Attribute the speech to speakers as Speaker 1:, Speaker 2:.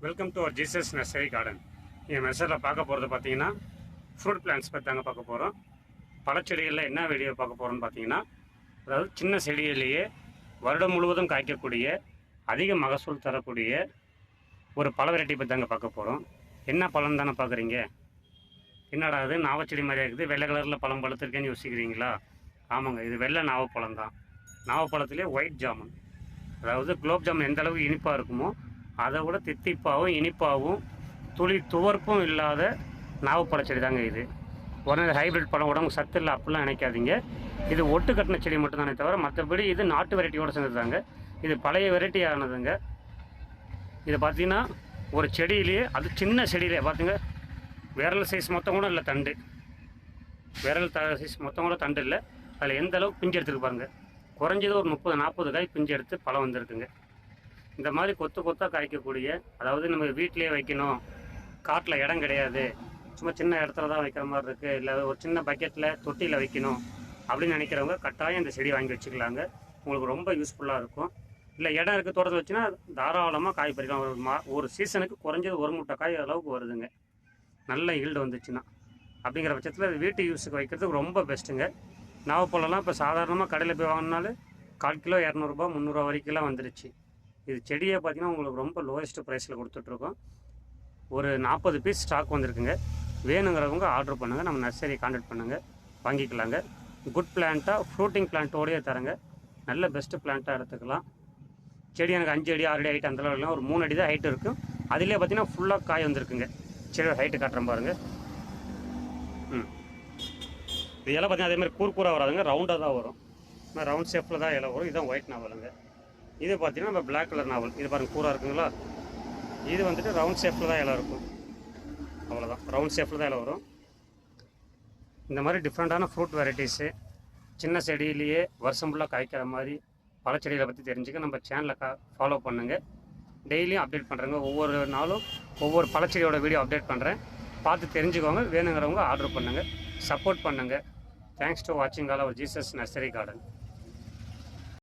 Speaker 1: Welcome to our Jesus nursery garden. என் நர்சரியில் பார்க்க போகிறது பார்த்தீங்கன்னா ஃப்ரூட் பிளான்ட்ஸ் பற்றி தாங்க பார்க்க போகிறோம். பழச்செடிகளில் என்ன வீடியோ பார்க்க போகிறோம்னு பார்த்தீங்கன்னா, அதாவது சின்ன செடியிலேயே வருடம் முழுவதும் காய்க்கக்கூடிய அதிக மகசூல் தரக்கூடிய ஒரு பழ வெரைட்டி பற்றி தாங்க பார்க்க போகிறோம். என்ன பழம் தானே பார்க்குறீங்க? என்னடா அது நாவச்செடி மாதிரி இருக்குது, வெள்ளை கலரில் பழம் பழுத்திருக்கேன்னு யோசிக்கிறீங்களா? ஆமாங்க, இது வெள்ளை நாவப்பழம் தான். நாவப்பழத்துலேயே ஒயிட் ஜாமுன், அதாவது குலோப் ஜாமுன் எந்த அளவுக்கு இனிப்பாக இருக்குமோ அதை விட தித்திப்பாகவும் இனிப்பாகவும் துளி துவர்ப்பும் இல்லாத நாவப்பழ செடி தாங்க இது. உடனே ஹைப்ரிட் பழம் உடம்பு சத்து இல்லை அப்படிலாம் நினைக்காதீங்க. இது ஒட்டு கட்டின செடி மட்டும்தானே தவிர மற்றபடி இது நாட்டு வெரைட்டியோடு சேர்ந்ததாங்க. இது பழைய வெரைட்டி ஆனதுங்க. இது பார்த்தீங்கன்னா ஒரு செடியிலேயே, அது சின்ன செடியிலே பார்த்துங்க, விரல் சைஸ் மொத்தம் கூட இல்லை தண்டு, விரல் சைஸ் மொத்தம் கூட தண்டு இல்லை. அதில் எந்த அளவுக்கு பிஞ்சு எடுத்துருக்கு பாருங்கள். குறைஞ்சது ஒரு 30-40 காய் பிஞ்சு எடுத்து பழம் வந்துருக்குங்க. இந்த மாதிரி கொத்து கொத்தாக காய்க்கக்கூடிய, அதாவது நம்ம வீட்டிலேயே வைக்கணும், காட்டில் இடம் கிடையாது, சும்மா சின்ன இடத்துல தான் வைக்கிற மாதிரி இருக்குது, இல்லை ஒரு சின்ன பக்கெட்டில் தொட்டியில் வைக்கணும் அப்படின்னு நினைக்கிறவங்க கட்டாயம் இந்த செடி வாங்கி வச்சுக்கலாங்க. உங்களுக்கு ரொம்ப யூஸ்ஃபுல்லாக இருக்கும். இல்லை இடம் இருக்குது தோட்டத்தில் வச்சுன்னா தாராளமாக காய் பறிக்கலாம். ஒரு சீசனுக்கு குறைஞ்சது 1 மூட்டை காய் அளவுக்கு வருதுங்க, நல்ல ஈல்டு வந்துச்சுன்னா. அப்படிங்கிற பட்சத்தில் வீட்டு யூஸுக்கு வைக்கிறதுக்கு ரொம்ப பெஸ்ட்டுங்க. நாவப்பழம்லாம் இப்போ சாதாரணமாக கடையில் போய் வாங்கினாலும் 1/4 கிலோ 200 ரூபா 300 வரைக்கும்லாம் வந்துருச்சு. இது செடியை பார்த்திங்கன்னா உங்களுக்கு ரொம்ப லோயஸ்ட் ப்ரைஸில் கொடுத்துட்ருக்கோம். ஒரு 40 பீஸ் ஸ்டாக் வந்திருக்குங்க. வேணுங்கிறவங்க ஆர்டர் பண்ணுங்கள், நம்ம நர்சரி கான்டாக்ட் பண்ணுங்கள், வாங்கிக்கலாங்க. குட் பிளான்ட்டாக ஃப்ரூட்டிங் பிளான்ட்டோடையே தரங்க, நல்ல பெஸ்ட்டு பிளான்ட்டாக எடுத்துக்கலாம். செடி எனக்கு 5 அடி 6 அடி ஹைட் அந்த அளவுலாம் ஒரு 3 அடி தான் ஹைட் இருக்கும். அதிலே பார்த்திங்கன்னா ஃபுல்லாக காய் வந்திருக்குங்க. செடியோட ஹைட்டு காட்டுறேன் பாருங்கள். இது இலை பார்த்திங்கன்னா அதேமாதிரி கூர்க்கூராக வராதுங்க, ரவுண்டாக தான் வரும். ரவுண்ட் ஷேப்பில் தான் இலை வரும். இதுதான் ஒயிட் நாவலுங்க. இது பார்த்தீங்கன்னா நம்ம பிளாக் கலர் நாவல். இது பாருங்கள் கூராக இருக்குங்களா. இது வந்துட்டு ரவுண்ட் ஷேப்பில் தான் இலை இருக்கும், அவ்வளோதான். ரவுண்ட் ஷேப்பில் தான் இலை வரும். இந்த மாதிரி டிஃப்ரெண்ட்டான ஃப்ரூட் வெரைட்டிஸு சின்ன செடியிலேயே வருஷம் ஃபுல்லாக காய்க்கிற மாதிரி பழச்செடிகளை பற்றி தெரிஞ்சுக்க நம்ம சேனலை ஃபாலோ பண்ணுங்கள். டெய்லியும் அப்டேட் பண்ணுறேங்க. ஒவ்வொரு நாளும் ஒவ்வொரு பழச்செடியோட வீடியோ அப்டேட் பண்ணுறேன், பார்த்து தெரிஞ்சுக்கோங்க. வேணுங்கிறவங்க ஆர்டர் பண்ணுங்கள், சப்போர்ட் பண்ணுங்கள். தேங்க்ஸ் டு வாட்சிங் all our Jesus nursery garden.